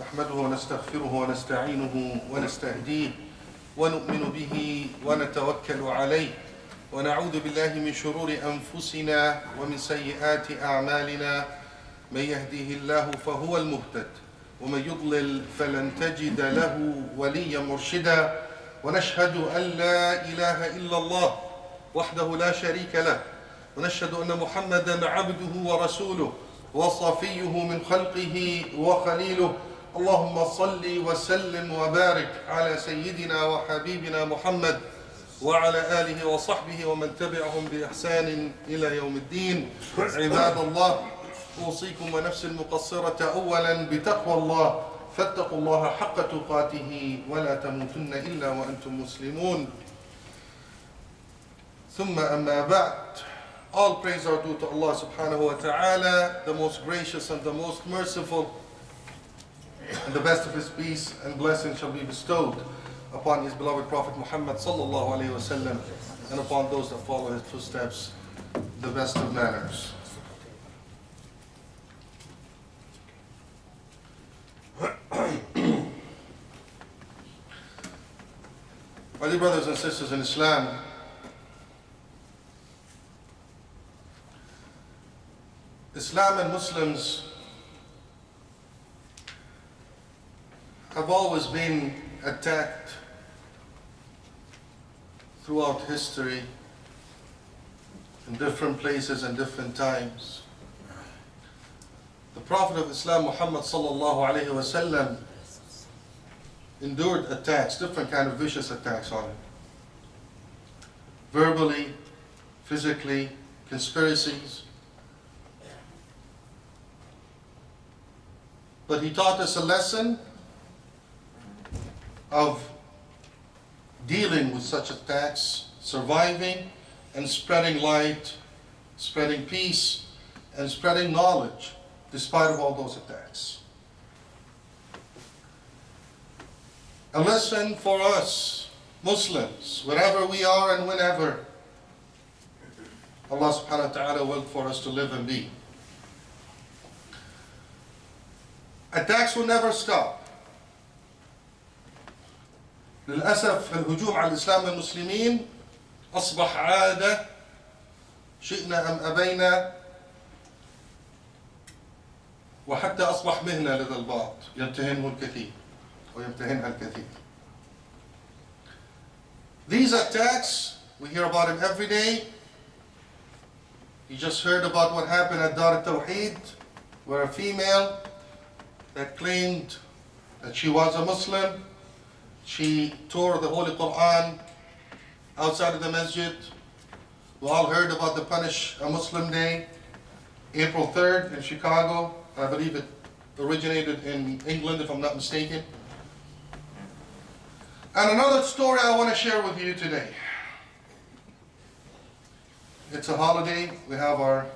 نحمده ونستغفره ونستعينه ونستهديه ونؤمن به ونتوكل عليه ونعوذ بالله من شرور أنفسنا ومن سيئات أعمالنا من يهديه الله فهو المهتد ومن يضلل فلن تجد له وليا مرشدا ونشهد أن لا إله إلا الله وحده لا شريك له ونشهد أن محمدا عبده ورسوله وصفيه من خلقه وخليله اللهم صل وسلم وبارك على سيدنا وحبيبنا محمد وعلى آله وصحبه ومن تبعهم بإحسان إلى يوم الدين. عباد الله، أوصيكم ونفسي المقصرة أولا بتقوى الله، فاتقوا الله حق تقاته ولا تموتن إلا وأنتم مسلمون. ثم أما بعد. All praise are due to Allah subhanahu wa ta'ala, the most gracious and the most merciful, and the best of his peace and blessing shall be bestowed upon his beloved Prophet Muhammad sallallahu alayhi wa sallam and upon those that follow his footsteps the best of manners. My dear brothers and sisters in Islam, Islam and Muslims have always been attacked throughout history in different places and different times. The Prophet of Islam, Muhammad sallallahu alayhi wa sallam, endured attacks, different kind of vicious attacks on him. Verbally, physically, conspiracies. But he taught us a lesson of dealing with such attacks, surviving and spreading light, spreading peace and spreading knowledge despite of all those attacks. A lesson for us Muslims, wherever we are and whenever Allah subhanahu wa ta'ala willed for us to live and be. Attacks will never stop. للأسف الهجوم على الإسلام والمسلمين أصبح عادة شئنا أم أبينا وحتى أصبح مهنة لدى البعض يمتهنه الكثير ويمتهنها الكثير. These attacks, we hear about them every day. You just heard about what happened at Dar al-Tawheed, where a female that claimed that she was a Muslim, she tore the Holy Quran outside of the masjid. We all heard about the Punish a Muslim Day, April 3rd in Chicago. I believe it originated in England, if I'm not mistaken. And another story I want to share with you today. It's a holiday. We have our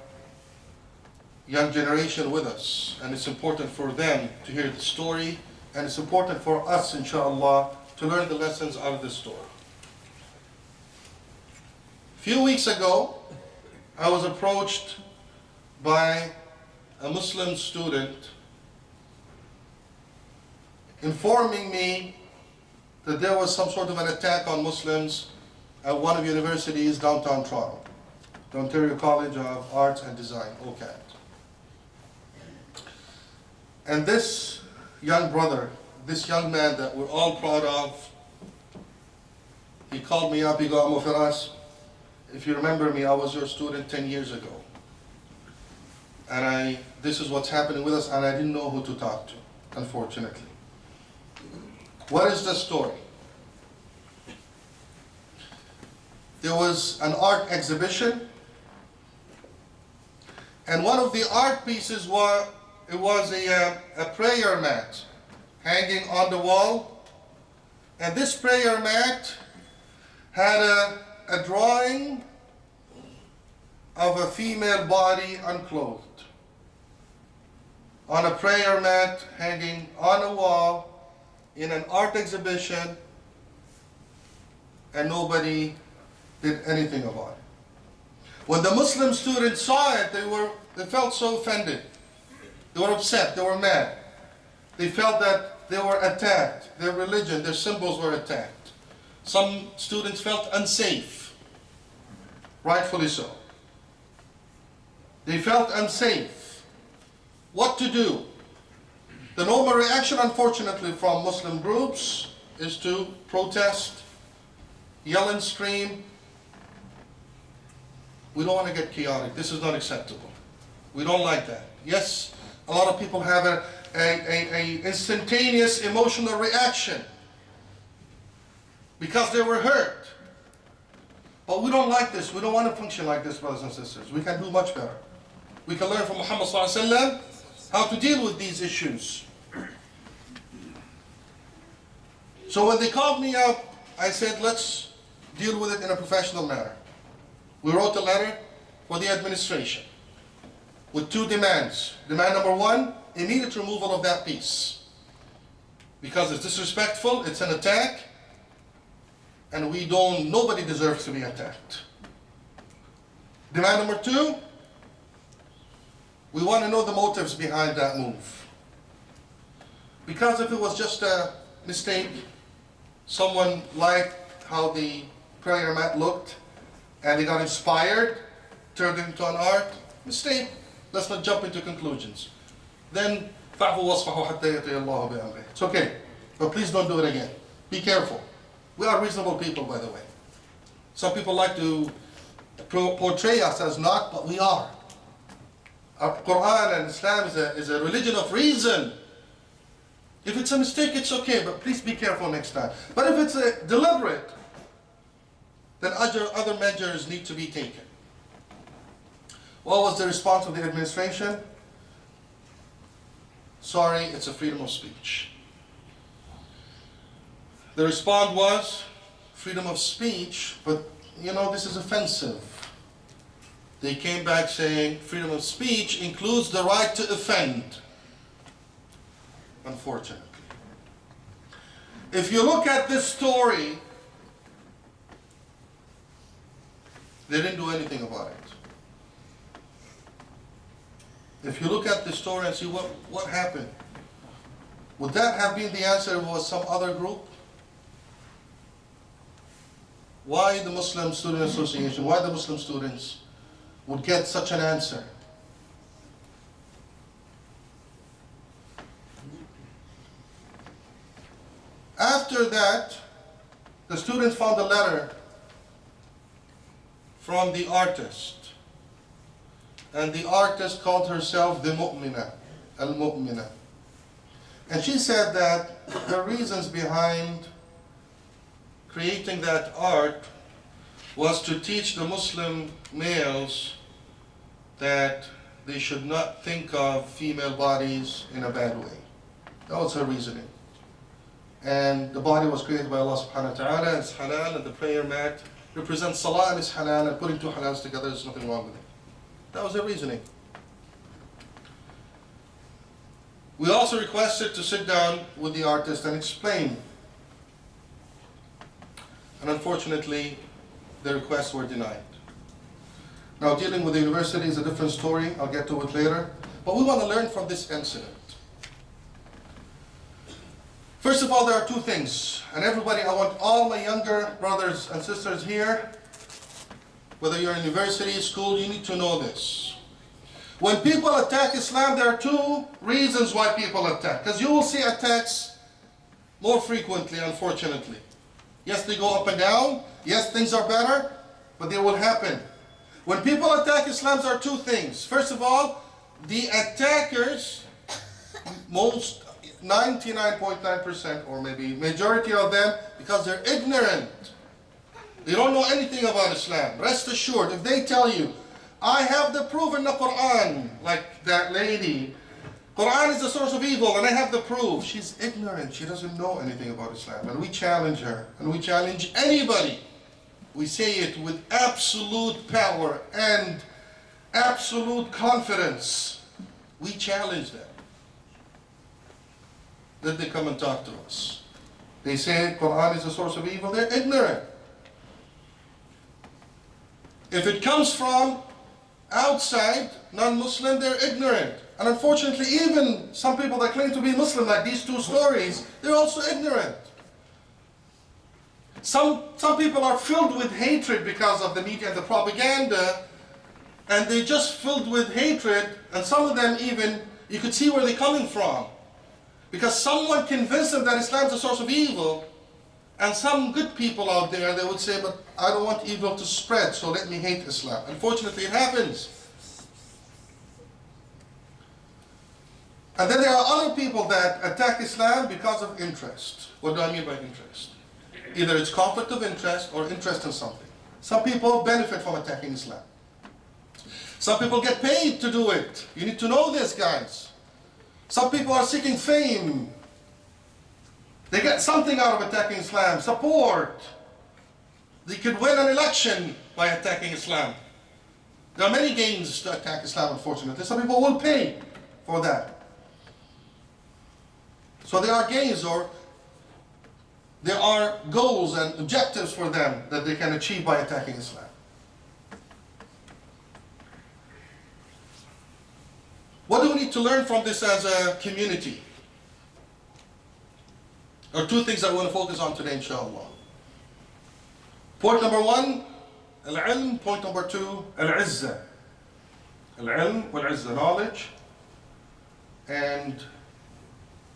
young generation with us, and it's important for them to hear the story, and it's important for us, inshallah, to learn the lessons out of this story. A few weeks ago, I was approached by a Muslim student informing me that there was some sort of an attack on Muslims at one of the universities downtown Toronto, the Ontario College of Arts and Design, OCAD. And this young brother, this young man that we're all proud of, he called me up, he goes, Feras, if you remember me, I was your student 10 years ago. And this is what's happening with us, and I didn't know who to talk to, unfortunately. What is the story? There was an art exhibition, and one of the art pieces was a prayer mat hanging on the wall, and this prayer mat had a drawing of a female body unclothed on a prayer mat hanging on a wall in an art exhibition, and nobody did anything about it. When the Muslim students saw it, they felt so offended. They were upset, they were mad. They felt that they were attacked. Their religion, their symbols were attacked. Some students felt unsafe, rightfully so. They felt unsafe. What to do? The normal reaction, unfortunately, from Muslim groups is to protest, yell and scream. We don't want to get chaotic. This is not acceptable. We don't like that. Yes, a lot of people have a instantaneous emotional reaction because they were hurt. But we don't like this. We don't want to function like this, brothers and sisters. We can do much better. We can learn from Muhammad ﷺ how to deal with these issues. So when they called me up, I said, let's deal with it in a professional manner. We wrote a letter for the administration with two demands. Demand number one, immediate removal of that piece. Because it's disrespectful, it's an attack, and nobody deserves to be attacked. Demand number two, we want to know the motives behind that move. Because if it was just a mistake, someone liked how the prayer mat looked, and they got inspired, turned it into an art, mistake. Let's not jump into conclusions. Then, it's okay, but please don't do it again. Be careful. We are reasonable people, by the way. Some people like to portray us as not, but we are. Our Quran and Islam is a religion of reason. If it's a mistake, it's okay, but please be careful next time. But if it's deliberate, then other measures need to be taken. What was the response of the administration? Sorry, it's a freedom of speech. The response was, freedom of speech, but this is offensive. They came back saying, freedom of speech includes the right to offend. Unfortunately. If you look at this story, they didn't do anything about it. If you look at the story and see what happened, would that have been the answer if it was some other group? Why the Muslim Student Association, why the Muslim students would get such an answer? After that, the students found a letter from the artist. And the artist called herself the Mu'mina, Al-Mu'mina. And she said that the reasons behind creating that art was to teach the Muslim males that they should not think of female bodies in a bad way. That was her reasoning. And the body was created by Allah subhanahu wa ta'ala, it's halal, and the prayer mat represents salah and it's halal, and putting two halals together, there's nothing wrong with it. That was her reasoning. We also requested to sit down with the artist and explain. And unfortunately, the requests were denied. Now, dealing with the university is a different story. I'll get to it later. But we want to learn from this incident. First of all, there are two things. And everybody, I want all my younger brothers and sisters here, whether you're in university, school, you need to know this. When people attack Islam, there are two reasons why people attack. Because you will see attacks more frequently, unfortunately. Yes, they go up and down. Yes, things are better, but they will happen. When people attack Islam, there are two things. First of all, the attackers, most 99.9% or maybe majority of them, because they're ignorant. They don't know anything about Islam. Rest assured, if they tell you, I have the proof in the Quran, like that lady, Quran is the source of evil and I have the proof. She's ignorant. She doesn't know anything about Islam. And we challenge her. And we challenge anybody. We say it with absolute power and absolute confidence. We challenge them. Then they come and talk to us. They say Quran is the source of evil. They're ignorant. If it comes from outside, non-Muslim, they're ignorant. And unfortunately, even some people that claim to be Muslim, like these two stories, they're also ignorant. Some people are filled with hatred because of the media and the propaganda, and they're just filled with hatred, and some of them even, you could see where they're coming from. Because someone convinced them that Islam is a source of evil, and some good people out there, they would say, but I don't want evil to spread, so let me hate Islam. Unfortunately, it happens. And then there are other people that attack Islam because of interest. What do I mean by interest? Either it's conflict of interest or interest in something. Some people benefit from attacking Islam. Some people get paid to do it. You need to know this, guys. Some people are seeking fame. They get something out of attacking Islam, support. They could win an election by attacking Islam. There are many gains to attack Islam, unfortunately. Some people will pay for that. So there are gains, or there are goals and objectives for them that they can achieve by attacking Islam. What do we need to learn from this as a community? There are two things that I want to focus on today, inshallah. Point number one, al-ilm. Point number two, al-izza. Al-ilm wal-izza, knowledge, and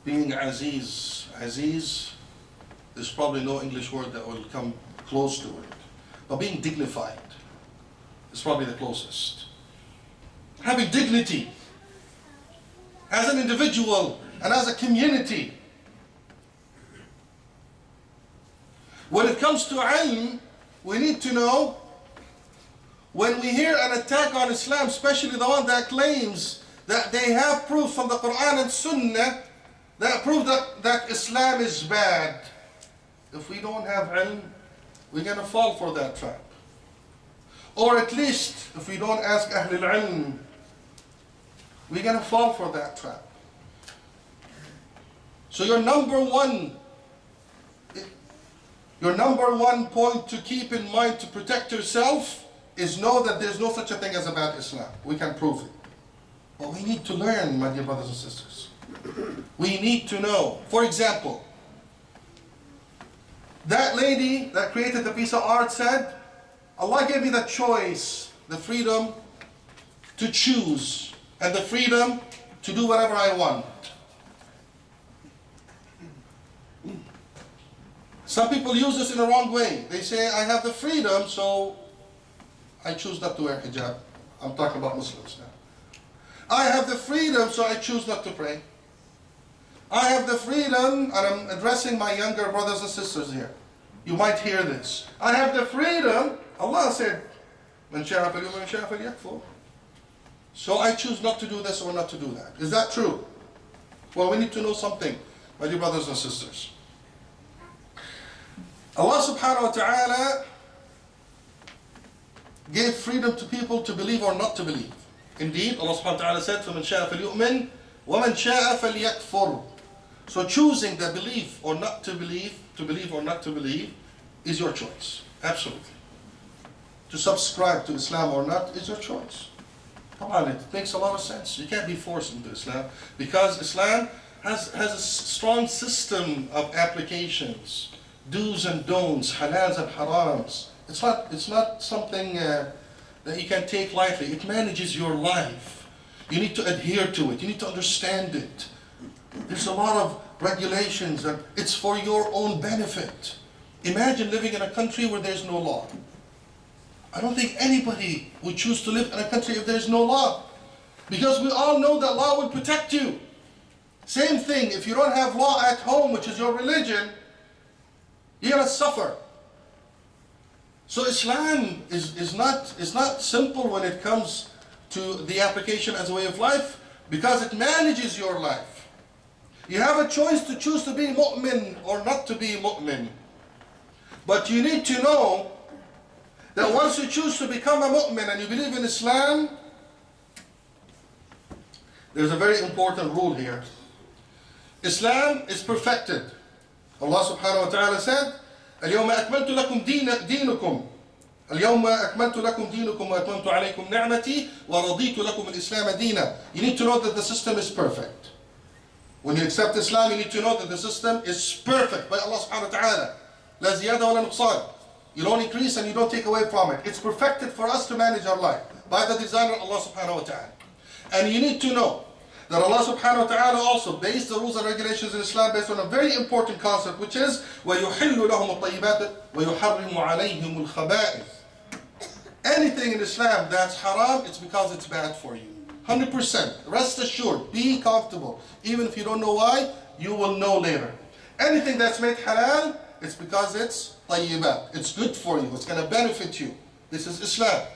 being aziz. Aziz, there's probably no English word that will come close to it. But being dignified is probably the closest. Having dignity as an individual and as a community. When it comes to ilm, we need to know, when we hear an attack on Islam, especially the one that claims that they have proof from the Quran and Sunnah that prove that Islam is bad, if we don't have ilm, we're going to fall for that trap. Or at least, if we don't ask Ahlul Ilm, we're going to fall for that trap. So your number one point to keep in mind to protect yourself is know that there's no such a thing as a bad Islam. We can prove it. But we need to learn, my dear brothers and sisters. We need to know. For example, that lady that created the piece of art said, Allah gave me the choice, the freedom to choose, and the freedom to do whatever I want. Some people use this in the wrong way. They say, I have the freedom, so I choose not to wear hijab. I'm talking about Muslims now. I have the freedom, so I choose not to pray. I have the freedom, and I'm addressing my younger brothers and sisters here. You might hear this. I have the freedom. Allah said, "Man sha'a falyu'min, man sha'a falyakfur." So I choose not to do this or not to do that. Is that true? Well, we need to know something, my dear brothers and sisters. Allah subhanahu wa ta'ala gave freedom to people to believe or not to believe. Indeed, Allah subhanahu wa ta'ala said, فَمَنْ شَاءَ فَلْيُؤْمِنْ وَمَنْ شَاءَ فَلْيَكْفُرْ. So choosing the belief or not to believe or not to believe, is your choice. Absolutely. To subscribe to Islam or not is your choice. Come on, it makes a lot of sense. You can't be forced into Islam, because Islam has a strong system of applications, do's and don'ts, halals and harams. It's not something that you can take lightly. It manages your life. You need to adhere to it. You need to understand it. There's a lot of regulations, and it's for your own benefit. Imagine living in a country where there's no law. I don't think anybody would choose to live in a country if there's no law, because we all know that law will protect you. Same thing, if you don't have law at home, which is your religion, you're going to suffer. So Islam is not simple when it comes to the application as a way of life, because it manages your life. You have a choice to choose to be mu'min or not to be mu'min. But you need to know that once you choose to become a mu'min and you believe in Islam, there's a very important rule here. Islam is perfected. Allah subhanahu wa ta'ala said, اليوم أكملت لكم دينكم. اليوم أكملت لكم دينكم وأتممت عليكم نعمتي ورضيت لكم الإسلام دينا. You need to know that the system is perfect. When you accept Islam, you need to know that the system is perfect by Allah subhanahu wa ta'ala. لا زيادة ولا نقصان. You don't increase and you don't take away from it. It's perfected for us to manage our life by the designer Allah subhanahu wa ta'ala. And you need to know that Allah subhanahu wa ta'ala also based the rules and regulations in Islam based on a very important concept, which is وَيُحِلُّ لَهُمُ الطَّيِّبَاتِ وَيُحَرِّمُ عَلَيْهِمُ الْخَبَائِثِ. Anything in Islam that's haram, it's because it's bad for you. 100%. Rest assured, be comfortable. Even if you don't know why, you will know later. Anything that's made halal, it's because it's tayyibat. It's good for you. It's going to benefit you. This is Islam.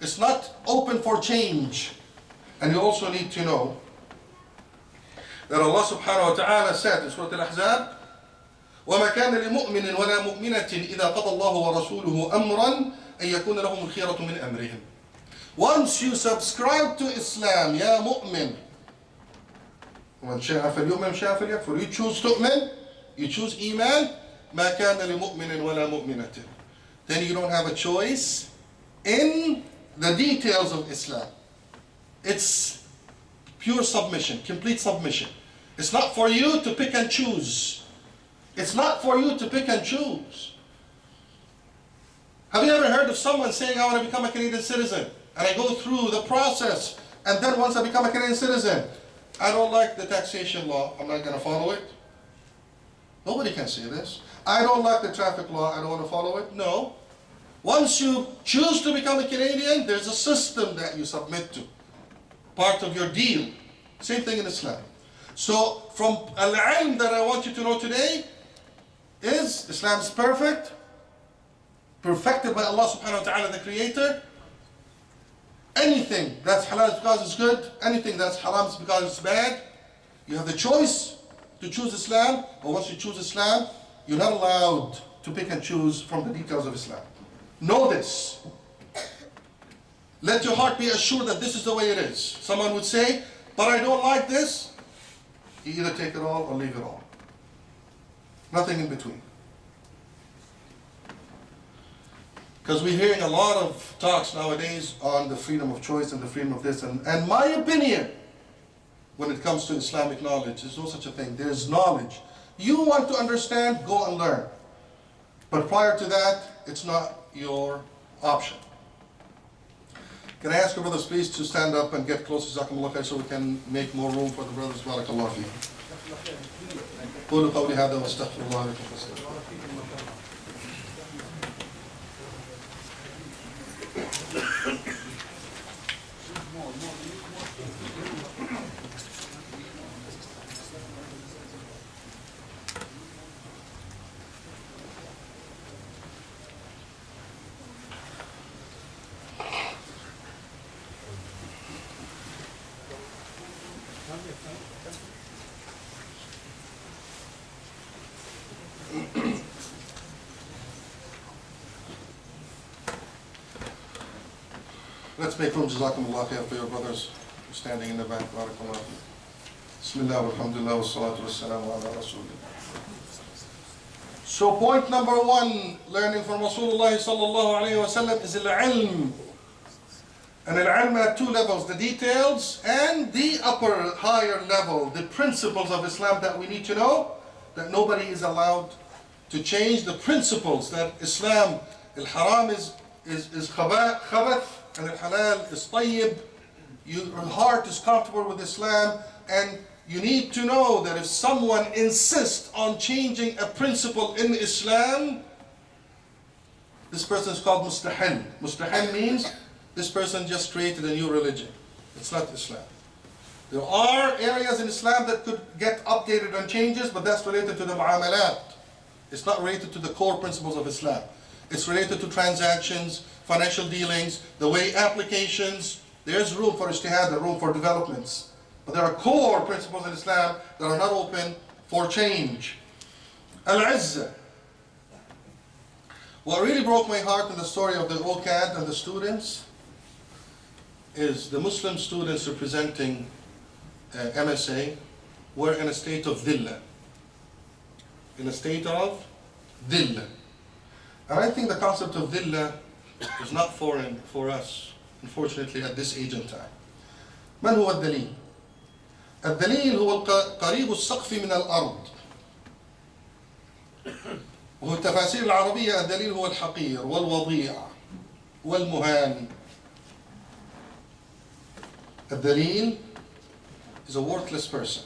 It's not open for change. And you also need to know that Allah subhanahu wa ta'ala said in Surah Al-Ahzab, وَمَا كَانَ لِمُؤْمِنٍ وَلَا مُؤْمِنَةٍ إِذَا قَضَى اللَّهُ وَرَسُولُهُ أَمْرًا أَن يَكُونَ لَهُمُ الْخِيَرَةُ مِنْ أَمْرِهِمْ. Once you subscribe to Islam, يا مؤمن, ومن شاء فليؤمن شاء فليكفر. You choose تؤمن, you choose إيمان, ما كان لمؤمن ولا مؤمنة. Then you don't have a choice in the details of Islam. It's pure submission, complete submission. It's not for you to pick and choose. It's not for you to pick and choose. Have you ever heard of someone saying, I want to become a Canadian citizen, and I go through the process, and then once I become a Canadian citizen, I don't like the taxation law, I'm not going to follow it? Nobody can say this. I don't like the traffic law, I don't want to follow it? No. Once you choose to become a Canadian, there's a system that you submit to. Part of your deal. Same thing in Islam. So from al-ilm that I want you to know today is Islam is perfect, perfected by Allah subhanahu wa ta'ala, the creator. Anything that's halal is because it's good, anything that's haram is because it's bad. You have the choice to choose Islam, but once you choose Islam, you're not allowed to pick and choose from the details of Islam. Know this. Let your heart be assured that this is the way it is. Someone would say, but I don't like this. You either take it all or leave it all. Nothing in between. Because we're hearing a lot of talks nowadays on the freedom of choice and the freedom of this. And my opinion, when it comes to Islamic knowledge, there's no such a thing. There's knowledge. You want to understand, go and learn. But prior to that, it's not your option. Can I ask your brothers please to stand up and get close to Jazakumullah khair so we can make more room for the brothers. Barakallah fiikum. قولوا قولي هذا واستغفر الله لكم. Let's make room, Jazakumullah khair, for your brothers standing in the back. Barakallah. Bismillah, alhamdulillah, wa salatu wa salamu ala rasulillah. So point number one, learning from Rasulullah sallallahu alayhi wa sallam is al-ilm. And al-ilm at two levels, the details and the upper, higher level, the principles of Islam that we need to know, that nobody is allowed to change the principles that Islam, al-haram is khabath, and al-halal is tayyib. Your heart is comfortable with Islam, and you need to know that if someone insists on changing a principle in Islam, this person is called mustahil. Mustahil means this person just created a new religion. It's not Islam. There are areas in Islam that could get updated and changes, but that's related to the mu'amalat. It's not related to the core principles of Islam. It's related to transactions, financial dealings, the way applications. There's room for ijtihad, there's room for developments. But there are core principles in Islam that are not open for change. Al-Izzah. What really broke my heart in the story of the OCAD and the students is the Muslim students representing MSA were in a state of dhillah. In a state of dhillah. And I think the concept of dhillah is not foreign for us, unfortunately, at this age and time. من هو الدليل؟ الدليل هو قريب السقف من الأرض. وهو التفاسير العربية الدليل هو الحقير والوضيع والمهان. الدليل is a worthless person.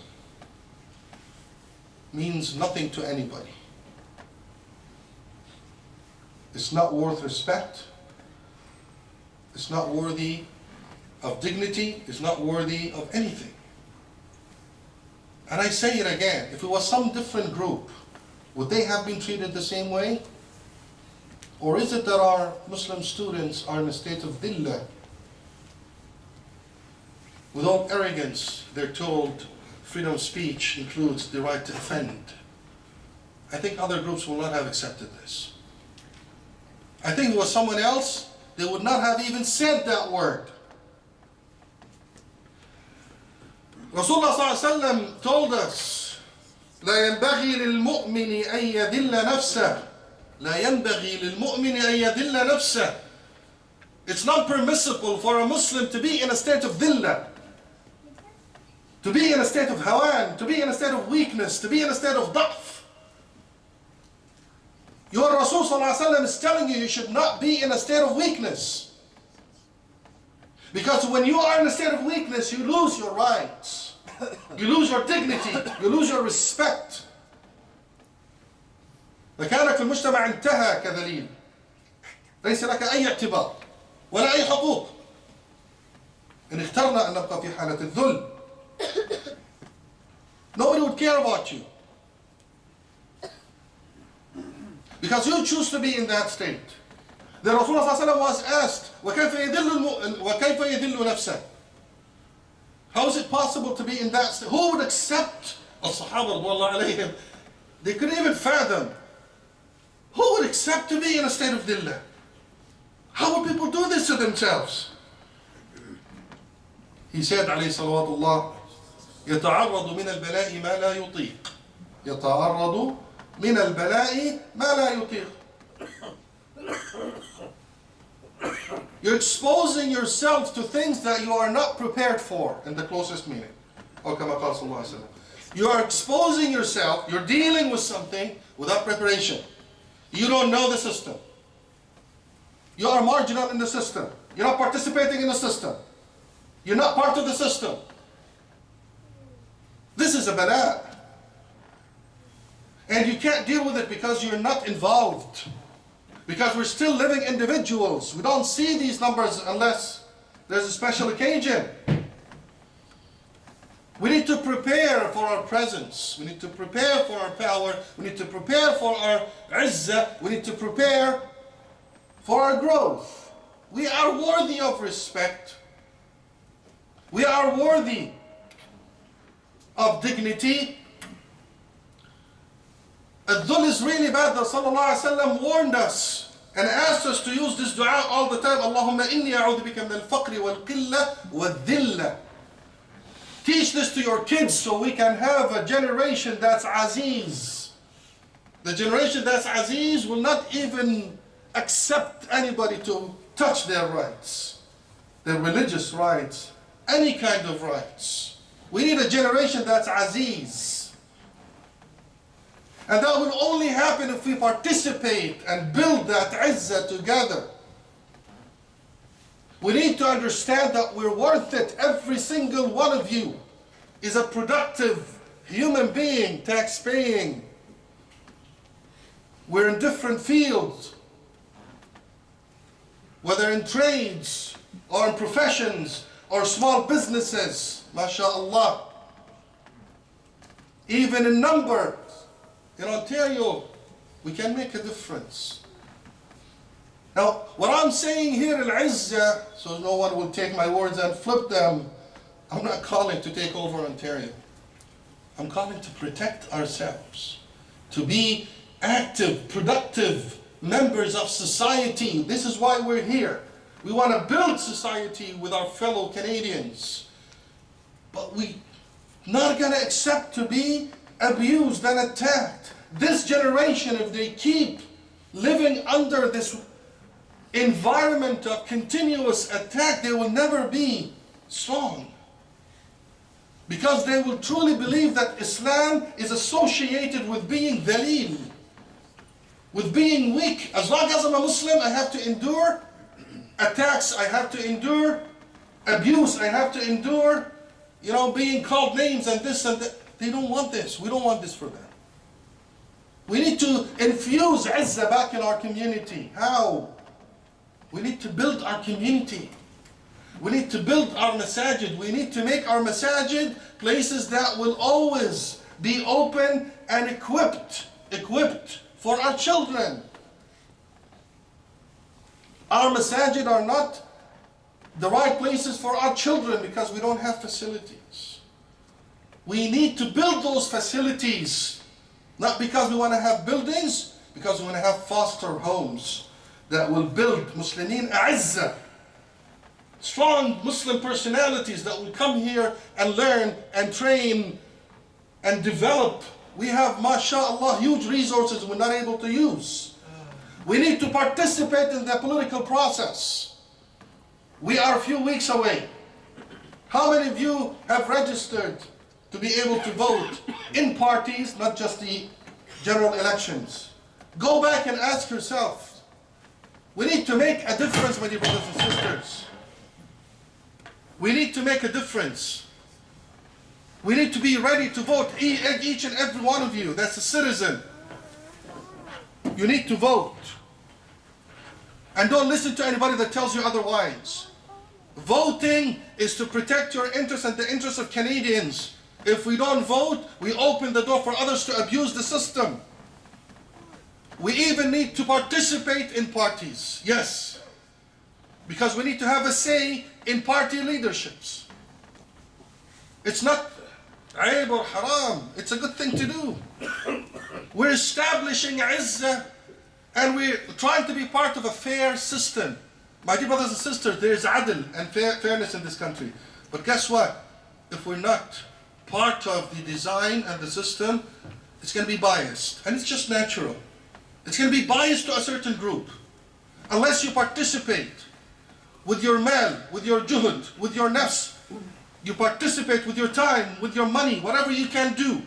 Means nothing to anybody. It's not worth respect. It's not worthy of dignity. It's not worthy of anything. And I say it again, if it was some different group, would they have been treated the same way? Or is it that our Muslim students are in a state of dhillah? With all arrogance, they're told freedom of speech includes the right to offend. I think other groups will not have accepted this. I think if it was someone else, they would not have even said that word. Rasulullah ﷺ told us, لا ينبغي للمؤمن أن يذل نفسه. لا ينبغي للمؤمن أن يذل نفسه. It's not permissible for a Muslim to be in a state of dhillah, to be in a state of hawan, to be in a state of weakness, to be in a state of da'f. Your Rasul ﷺ is telling you should not be in a state of weakness. Because when you are in a state of weakness, you lose your rights. You lose your dignity. You lose your respect. مكانك في المجتمع انتهى كذليل. ليس لك أي اعتبار ولا أي حقوق. إن اخترنا أن نبقى في حالة الذل. Nobody would care about you. Because you choose to be in that state. The Rasulullah ﷺ was asked, وَكَيْفَ يَذِلُّ نَفْسَهُ? How is it possible to be in that state? Who would accept? As-Sahaba radiyallahu alayhim, they couldn't even fathom. Who would accept to be in a state of dhillah? How would people do this to themselves? He said, عليه صلوات الله, يتعرض من البلاء ما لا يطيق. يتعرض من البلاء ما لا يطيق. You're exposing yourself to things that you are not prepared for in the closest meaning. Or كما قال صلى الله عليه وسلم. You are exposing yourself, you're dealing with something without preparation. You don't know the system. You are marginal in the system. You're not participating in the system. You're not part of the system. This is a bala. And you can't deal with it because you're not involved. Because we're still living individuals. We don't see these numbers unless there's a special occasion. We need to prepare for our presence. We need to prepare for our power. We need to prepare for our izzah. We need to prepare for our growth. We are worthy of respect. We are worthy of dignity. Adh-dhul is really bad. The Sallallahu Alaihi Wasallam warned us and asked us to use this dua all the time. Allahumma inni a'udhu bika min al-faqri wal-qilla wal-dhilla. Teach this to your kids so we can have a generation that's aziz. The generation that's aziz will not even accept anybody to touch their rights, their religious rights, any kind of rights. We need a generation that's aziz. And that will only happen if we participate and build that izzah together. We need to understand that we're worth it. Every single one of you is a productive human being, tax-paying. We're in different fields, whether in trades or in professions or small businesses, mashallah. Even in numbers. In Ontario, we can make a difference. Now, what I'm saying here, al-izzah, so no one will take my words and flip them, I'm not calling to take over Ontario. I'm calling to protect ourselves, to be active, productive members of society. This is why we're here. We want to build society with our fellow Canadians. But we're not going to accept to be abused and attacked. This generation, if they keep living under this environment of continuous attack, they will never be strong. Because they will truly believe that Islam is associated with being dhaleel, with being weak. As long as I'm a Muslim, I have to endure attacks, I have to endure abuse, I have to endure, being called names and this and that. They don't want this. We don't want this for them. We need to infuse izzah back in our community. How? We need to build our community. We need to build our masajid. We need to make our masajid places that will always be open and equipped for our children. Our masajid are not the right places for our children because we don't have facilities. We need to build those facilities, not because we want to have buildings, because we want to have foster homes that will build Muslimin a'izza, strong Muslim personalities that will come here and learn and train and develop. We have, mashallah, huge resources we're not able to use. We need to participate in the political process. We are a few weeks away. How many of you have registered to be able to vote in parties, not just the general elections? Go back and ask yourself. We need to make a difference, my dear brothers and sisters. We need to make a difference. We need to be ready to vote, each and every one of you. That's a citizen. You need to vote. And don't listen to anybody that tells you otherwise. Voting is to protect your interests and the interests of Canadians. If we don't vote, we open the door for others to abuse the system. We even need to participate in parties, yes. Because we need to have a say in party leaderships. It's not aib or haram, it's a good thing to do. We're establishing izzah and we're trying to be part of a fair system. My dear brothers and sisters, there is adl and fairness in this country. But guess what? If we're not part of the design and the system, it's going to be biased. And it's just natural. It's going to be biased to a certain group. Unless you participate with your mal, with your juhud, with your nafs, you participate with your time, with your money, whatever you can do.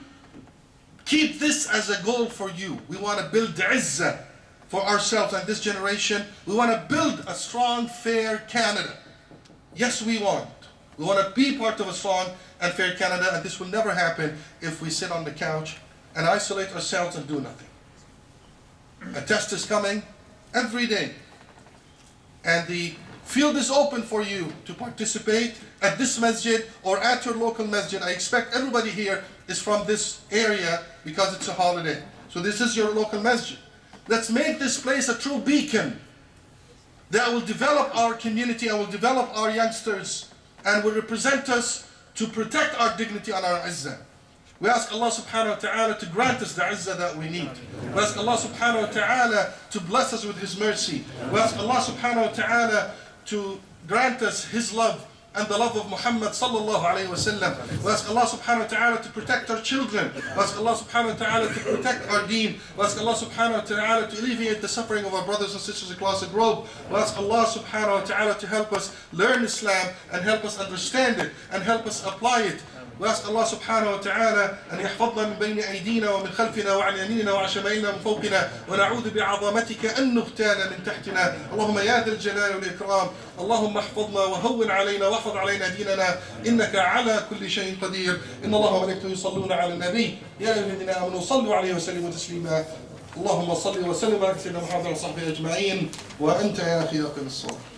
Keep this as a goal for you. We want to build izzah for ourselves and this generation. We want to build a strong, fair Canada. Yes, we want. We want to be part of a strong and fair Canada, and this will never happen if we sit on the couch and isolate ourselves and do nothing. A test is coming every day, and the field is open for you to participate at this masjid or at your local masjid. I expect everybody here is from this area because it's a holiday. So this is your local masjid. Let's make this place a true beacon that will develop our community and will develop our youngsters and will represent us to protect our dignity and our izzah. We ask Allah subhanahu wa ta'ala to grant us the izzah that we need. We ask Allah subhanahu wa ta'ala to bless us with His mercy. We ask Allah subhanahu wa ta'ala to grant us His love and the love of Muhammad sallallahu alayhi wa sallam. We ask Allah subhanahu wa ta'ala to protect our children. We ask Allah subhanahu wa ta'ala to protect our deen. We ask Allah subhanahu wa ta'ala to alleviate the suffering of our brothers and sisters across the globe. We ask Allah subhanahu wa ta'ala to help us learn Islam and help us understand it and help us apply it. We ask Allah subhanahu wa ta'ala أن يحفظنا من بين أيدينا ومن خلفنا وعن يميننا وعن شمائلنا من فوقنا ونعوذ بعظمتك أن نغتال من تحتنا اللهم يا ذا الجلال والإكرام اللهم احفظنا وهون علينا واحفظ علينا ديننا إنك على كل شيء قدير إن الله وملائكته يصلون على النبي يا أيها الذين آمنوا صلوا عليه وسلموا تسليما اللهم صل وسلم على سيدنا محمد وصحبه أجمعين وأنت يا أخي أقم الصلاة